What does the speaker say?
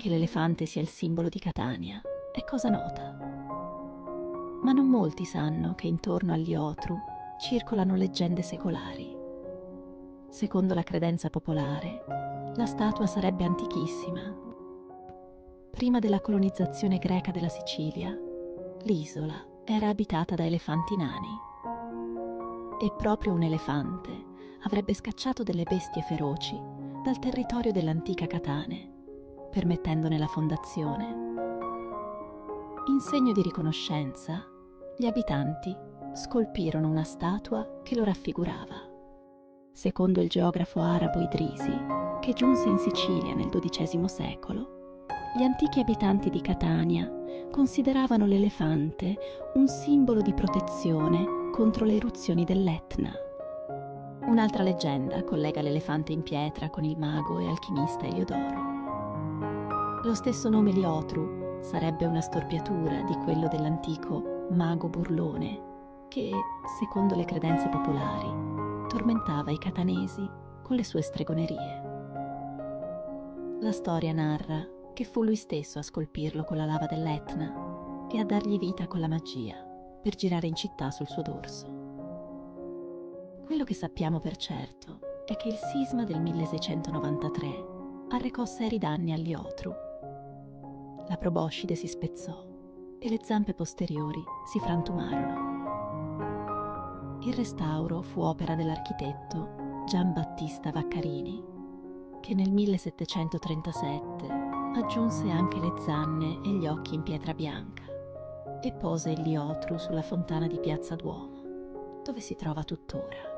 Che l'elefante sia il simbolo di Catania è cosa nota. Ma non molti sanno che intorno agli Otru circolano leggende secolari. Secondo la credenza popolare, la statua sarebbe antichissima. Prima della colonizzazione greca della Sicilia, l'isola era abitata da elefanti nani. E proprio un elefante avrebbe scacciato delle bestie feroci dal territorio dell'antica Catane, permettendone la fondazione. In segno di riconoscenza, gli abitanti scolpirono una statua che lo raffigurava. Secondo il geografo arabo Idrisi, che giunse in Sicilia nel XII secolo, gli antichi abitanti di Catania consideravano l'elefante un simbolo di protezione contro le eruzioni dell'Etna. Un'altra leggenda collega l'elefante in pietra con il mago e alchimista Eliodoro. Lo stesso nome Liotru sarebbe una storpiatura di quello dell'antico mago burlone che, secondo le credenze popolari, tormentava i catanesi con le sue stregonerie. La storia narra che fu lui stesso a scolpirlo con la lava dell'Etna e a dargli vita con la magia per girare in città sul suo dorso. Quello che sappiamo per certo è che il sisma del 1693 arrecò seri danni agli Otru. La proboscide si spezzò e le zampe posteriori si frantumarono. Il restauro fu opera dell'architetto Gian Battista Vaccarini, che nel 1737 aggiunse anche le zanne e gli occhi in pietra bianca e pose il Liotru sulla fontana di Piazza Duomo, dove si trova tuttora.